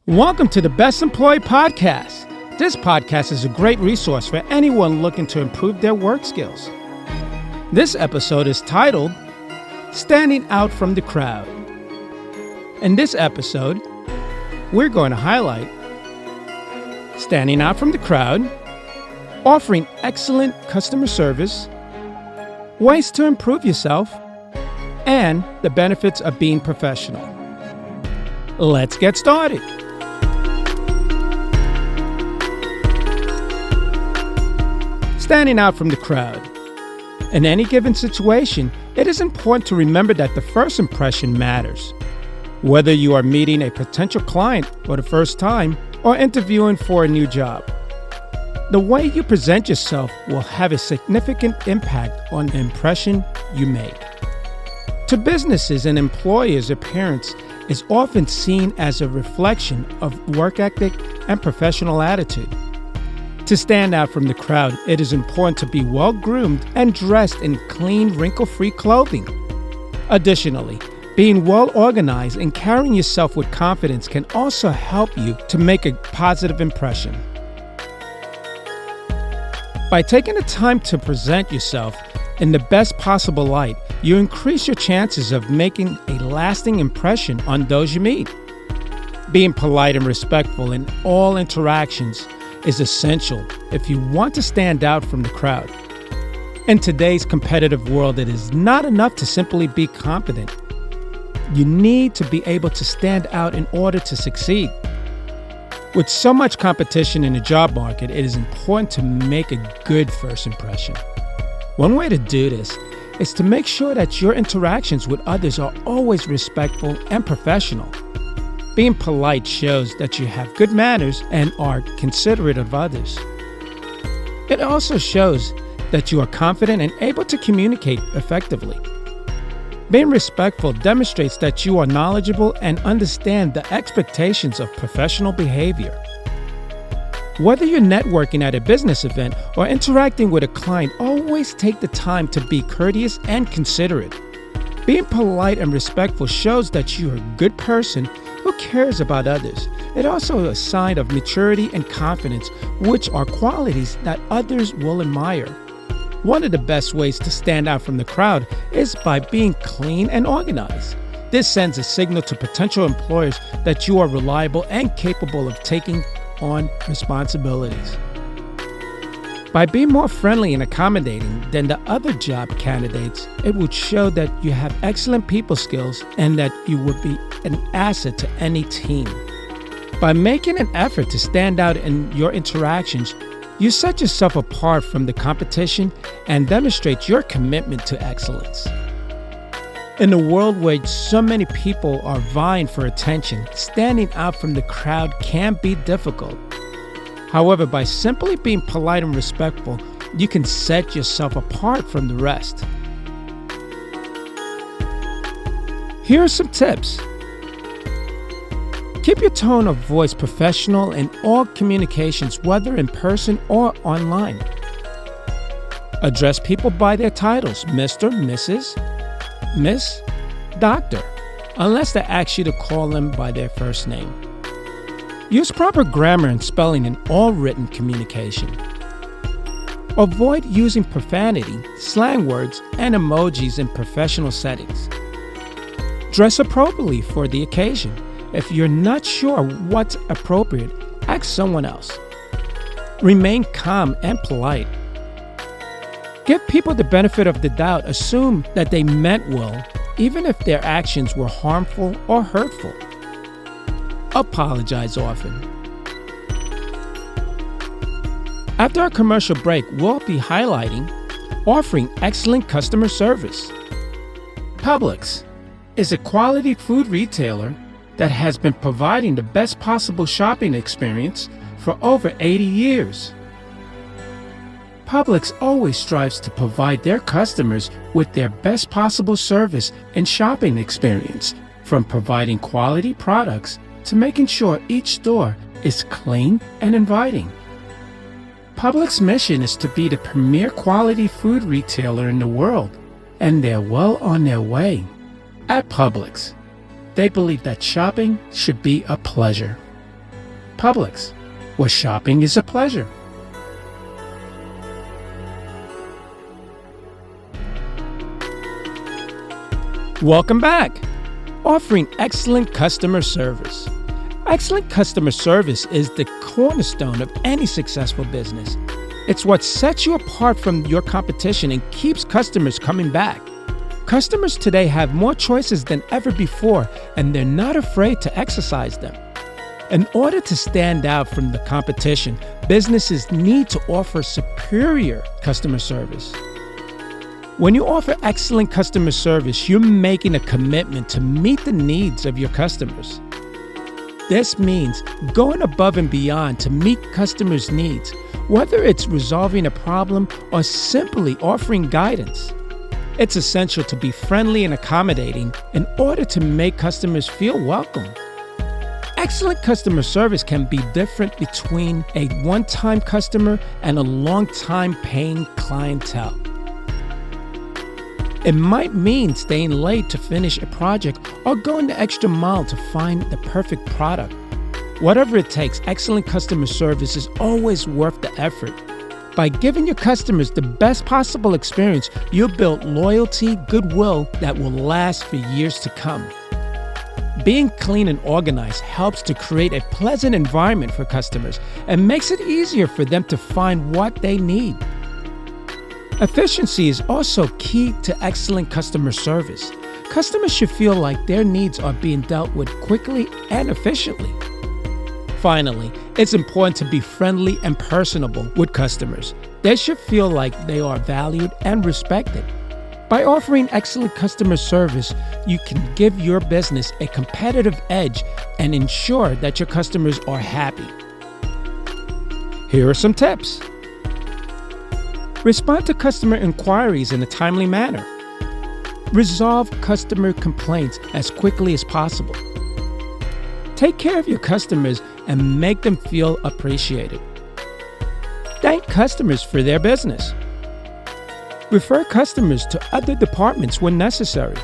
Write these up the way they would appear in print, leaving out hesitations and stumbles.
Welcome to the Best Employee Podcast. This podcast is a great resource for anyone looking to improve their work skills. This episode is titled, Standing Out from the Crowd. In this episode, we're going to highlight standing out from the crowd, offering excellent customer service, ways to improve yourself, and the benefits of being professional. Let's get started. Standing out from the crowd. In any given situation, it is important to remember that the first impression matters. Whether you are meeting a potential client for the first time or interviewing for a new job, the way you present yourself will have a significant impact on the impression you make. To businesses and employers, appearance is often seen as a reflection of work ethic and professional attitude. To stand out from the crowd, it is important to be well-groomed and dressed in clean, wrinkle-free clothing. Additionally, being well-organized and carrying yourself with confidence can also help you to make a positive impression. By taking the time to present yourself in the best possible light, you increase your chances of making a lasting impression on those you meet. Being polite and respectful in all interactions is essential if you want to stand out from the crowd. In today's competitive world, it is not enough to simply be competent. You need to be able to stand out in order to succeed. With so much competition in the job market, it is important to make a good first impression. One way to do this is to make sure that your interactions with others are always respectful and professional. Being polite shows that you have good manners and are considerate of others. It also shows that you are confident and able to communicate effectively. Being respectful demonstrates that you are knowledgeable and understand the expectations of professional behavior. Whether you're networking at a business event or interacting with a client, always take the time to be courteous and considerate. Being polite and respectful shows that you're a good person who cares about others. It also is a sign of maturity and confidence, which are qualities that others will admire. One of the best ways to stand out from the crowd is by being clean and organized. This sends a signal to potential employers that you are reliable and capable of taking on responsibilities. By being more friendly and accommodating than the other job candidates, it would show that you have excellent people skills and that you would be an asset to any team. By making an effort to stand out in your interactions, you set yourself apart from the competition and demonstrate your commitment to excellence. In a world where so many people are vying for attention, standing out from the crowd can be difficult. However, by simply being polite and respectful, you can set yourself apart from the rest. Here are some tips. Keep your tone of voice professional in all communications, whether in person or online. Address people by their titles, Mr., Mrs., Miss, Doctor, unless they ask you to call them by their first name. Use proper grammar and spelling in all written communication. Avoid using profanity, slang words, and emojis in professional settings. Dress appropriately for the occasion. If you're not sure what's appropriate, ask someone else. Remain calm and polite. Give people the benefit of the doubt. Assume that they meant well, even if their actions were harmful or hurtful. Apologize often. After our commercial break, we'll be highlighting offering excellent customer service. Publix is a quality food retailer that has been providing the best possible shopping experience for over 80 years. Publix always strives to provide their customers with their best possible service and shopping experience, from providing quality products to making sure each store is clean and inviting. Publix's mission is to be the premier quality food retailer in the world, and they're well on their way. At Publix, they believe that shopping should be a pleasure. Publix, where shopping is a pleasure. Welcome back. Offering excellent customer service. Excellent customer service is the cornerstone of any successful business. It's what sets you apart from your competition and keeps customers coming back. Customers today have more choices than ever before, and they're not afraid to exercise them. In order to stand out from the competition, businesses need to offer superior customer service. When you offer excellent customer service, you're making a commitment to meet the needs of your customers. This means going above and beyond to meet customers' needs, whether it's resolving a problem or simply offering guidance. It's essential to be friendly and accommodating in order to make customers feel welcome. Excellent customer service can be different between a one-time customer and a long-time paying clientele. It might mean staying late to finish a project or going the extra mile to find the perfect product. Whatever it takes, excellent customer service is always worth the effort. By giving your customers the best possible experience, you'll build loyalty, goodwill that will last for years to come. Being clean and organized helps to create a pleasant environment for customers and makes it easier for them to find what they need. Efficiency is also key to excellent customer service. Customers should feel like their needs are being dealt with quickly and efficiently. Finally, it's important to be friendly and personable with customers. They should feel like they are valued and respected. By offering excellent customer service, you can give your business a competitive edge and ensure that your customers are happy. Here are some tips. Respond to customer inquiries in a timely manner. Resolve customer complaints as quickly as possible. Take care of your customers and make them feel appreciated. Thank customers for their business. Refer customers to other departments when necessary.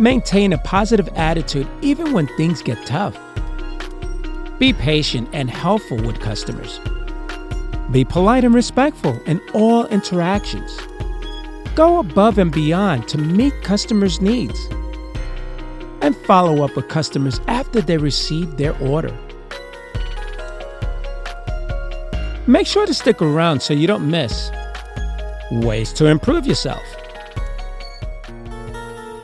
Maintain a positive attitude even when things get tough. Be patient and helpful with customers. Be polite and respectful in all interactions. Go above and beyond to meet customers' needs. And follow up with customers after they receive their order. Make sure to stick around so you don't miss ways to improve yourself.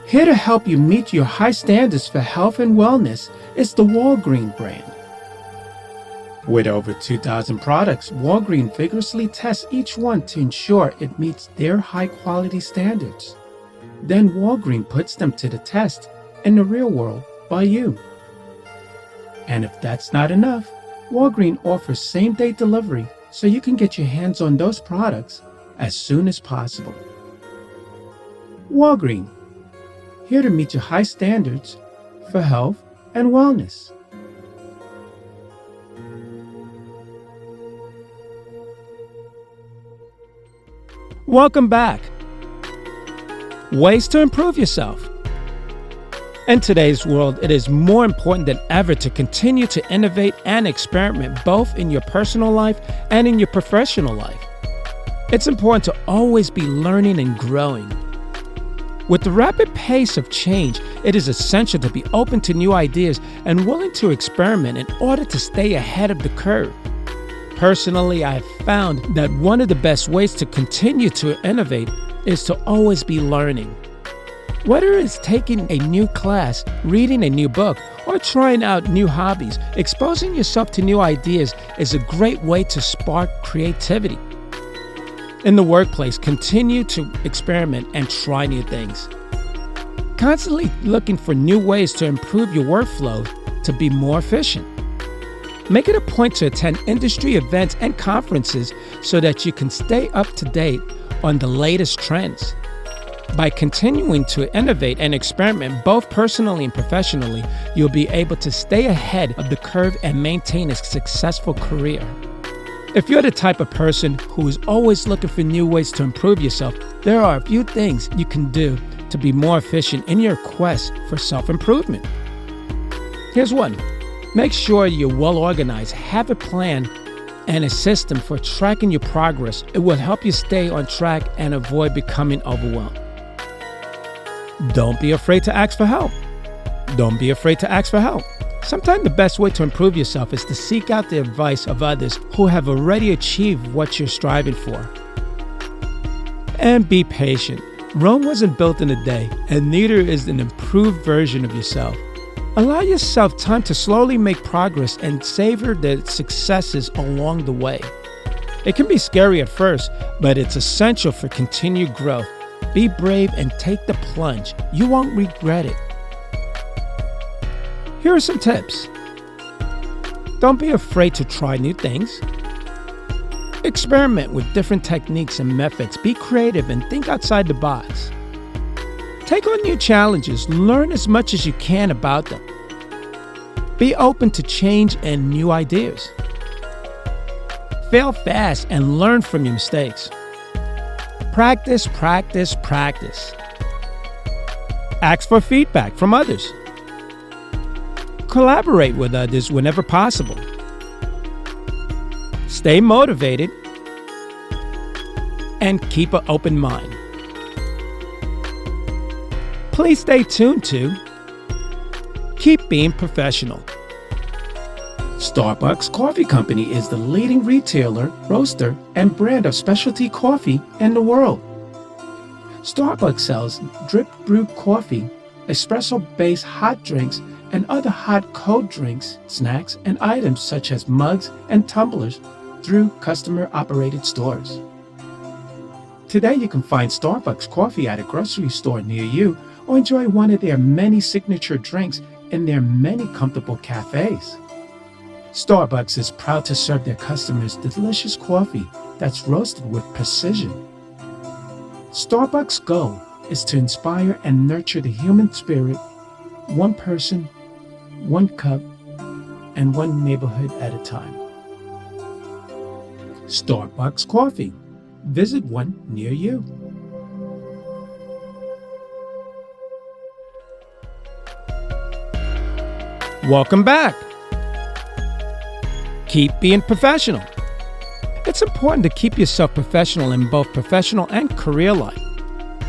Here to help you meet your high standards for health and wellness is the Walgreens brand. With over 2,000 products, Walgreens vigorously tests each one to ensure it meets their high-quality standards. Then Walgreens puts them to the test in the real world by you. And if that's not enough, Walgreens offers same-day delivery so you can get your hands on those products as soon as possible. Walgreens, here to meet your high standards for health and wellness. Welcome back. Ways to improve yourself. In today's world, it is more important than ever to continue to innovate and experiment both in your personal life and in your professional life. It's important to always be learning and growing. With the rapid pace of change, it is essential to be open to new ideas and willing to experiment in order to stay ahead of the curve. Personally, I have found that one of the best ways to continue to innovate is to always be learning. Whether it's taking a new class, reading a new book, or trying out new hobbies, exposing yourself to new ideas is a great way to spark creativity. In the workplace, continue to experiment and try new things. Constantly looking for new ways to improve your workflow to be more efficient. Make it a point to attend industry events and conferences so that you can stay up to date on the latest trends. By continuing to innovate and experiment both personally and professionally, you'll be able to stay ahead of the curve and maintain a successful career. If you're the type of person who is always looking for new ways to improve yourself, there are a few things you can do to be more efficient in your quest for self-improvement. Here's one. Make sure you're well organized, have a plan, and a system for tracking your progress. It will help you stay on track and avoid becoming overwhelmed. Don't be afraid to ask for help. Don't be afraid to ask for help. Sometimes the best way to improve yourself is to seek out the advice of others who have already achieved what you're striving for. And be patient. Rome wasn't built in a day, and neither is an improved version of yourself. Allow yourself time to slowly make progress and savor the successes along the way. It can be scary at first, but it's essential for continued growth. Be brave and take the plunge. You won't regret it. Here are some tips. Don't be afraid to try new things. Experiment with different techniques and methods. Be creative and think outside the box. Take on new challenges. Learn as much as you can about them. Be open to change and new ideas. Fail fast and learn from your mistakes. Practice, practice, practice. Ask for feedback from others. Collaborate with others whenever possible. Stay motivated and keep an open mind. Please stay tuned to Keep Being Professional. Starbucks Coffee Company is the leading retailer, roaster, and brand of specialty coffee in the world. Starbucks sells drip brewed coffee, espresso-based hot drinks, and other hot cold drinks, snacks, and items such as mugs and tumblers through customer-operated stores. Today you can find Starbucks coffee at a grocery store near you or enjoy one of their many signature drinks in their many comfortable cafes. Starbucks is proud to serve their customers delicious coffee that's roasted with precision. Starbucks' goal is to inspire and nurture the human spirit, one person, one cup, and one neighborhood at a time. Starbucks Coffee. Visit one near you. Welcome back. Keep being professional. It's important to keep yourself professional in both professional and career life.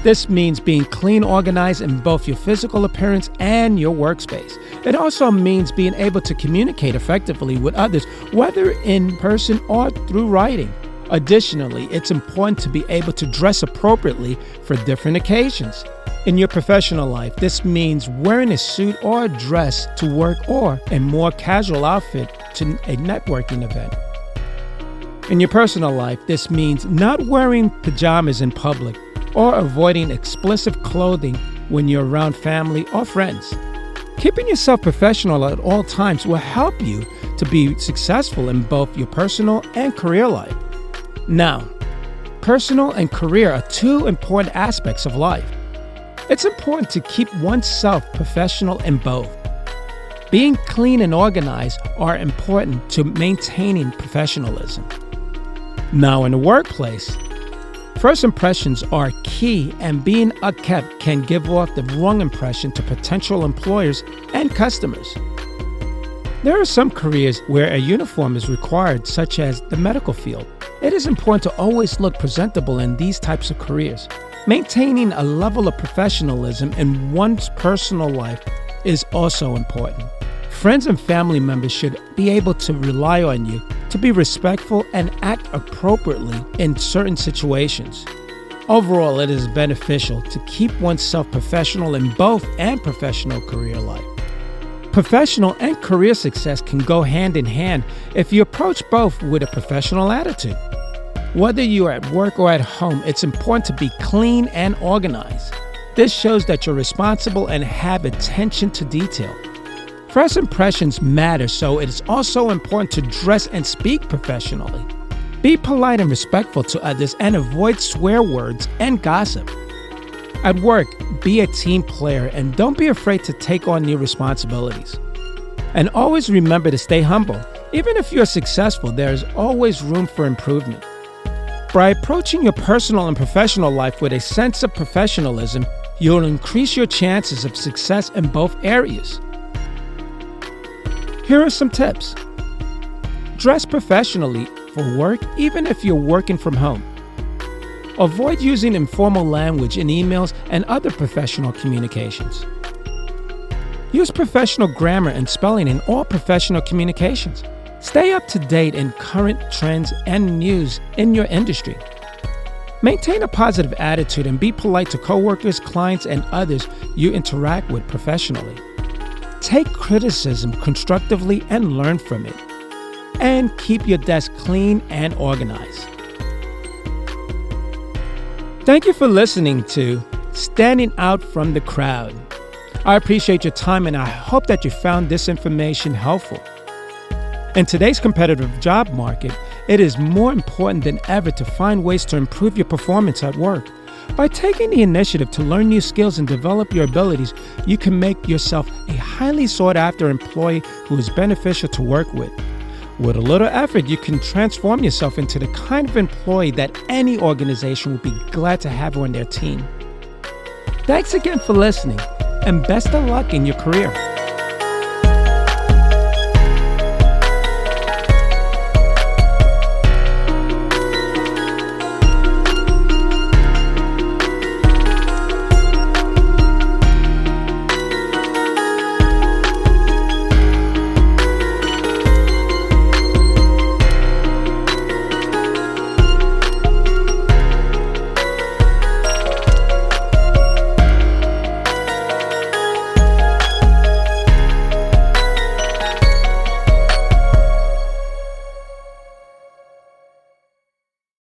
This means being clean, organized in both your physical appearance and your workspace. It also means being able to communicate effectively with others, whether in person or through writing. Additionally, it's important to be able to dress appropriately for different occasions. In your professional life, this means wearing a suit or a dress to work or a more casual outfit to a networking event. In your personal life, this means not wearing pajamas in public or avoiding explicit clothing when you're around family or friends. Keeping yourself professional at all times will help you to be successful in both your personal and career life. Now, personal and career are two important aspects of life. It's important to keep oneself professional in both. Being clean and organized are important to maintaining professionalism. Now, in the workplace, first impressions are key, and being unkempt can give off the wrong impression to potential employers and customers. There are some careers where a uniform is required, such as the medical field. It is important to always look presentable in these types of careers. Maintaining a level of professionalism in one's personal life is also important. Friends and family members should be able to rely on you to be respectful and act appropriately in certain situations. Overall, it is beneficial to keep oneself professional in both and professional career life. Professional and career success can go hand in hand if you approach both with a professional attitude. Whether you are at work or at home, it's important to be clean and organized. This shows that you're responsible and have attention to detail. First impressions matter, so it is also important to dress and speak professionally. Be polite and respectful to others and avoid swear words and gossip. At work, be a team player and don't be afraid to take on new responsibilities. And always remember to stay humble. Even if you're successful, there is always room for improvement. By approaching your personal and professional life with a sense of professionalism, you'll increase your chances of success in both areas. Here are some tips. Dress professionally for work, even if you're working from home. Avoid using informal language in emails and other professional communications. Use professional grammar and spelling in all professional communications. Stay up to date in current trends and news in your industry. Maintain a positive attitude and be polite to coworkers, clients, and others you interact with professionally. Take criticism constructively and learn from it. And keep your desk clean and organized. Thank you for listening to Standing Out from the Crowd. I appreciate your time and I hope that you found this information helpful. In today's competitive job market, it is more important than ever to find ways to improve your performance at work. By taking the initiative to learn new skills and develop your abilities, you can make yourself a highly sought-after employee who is beneficial to work with. With a little effort, you can transform yourself into the kind of employee that any organization would be glad to have on their team. Thanks again for listening, and best of luck in your career.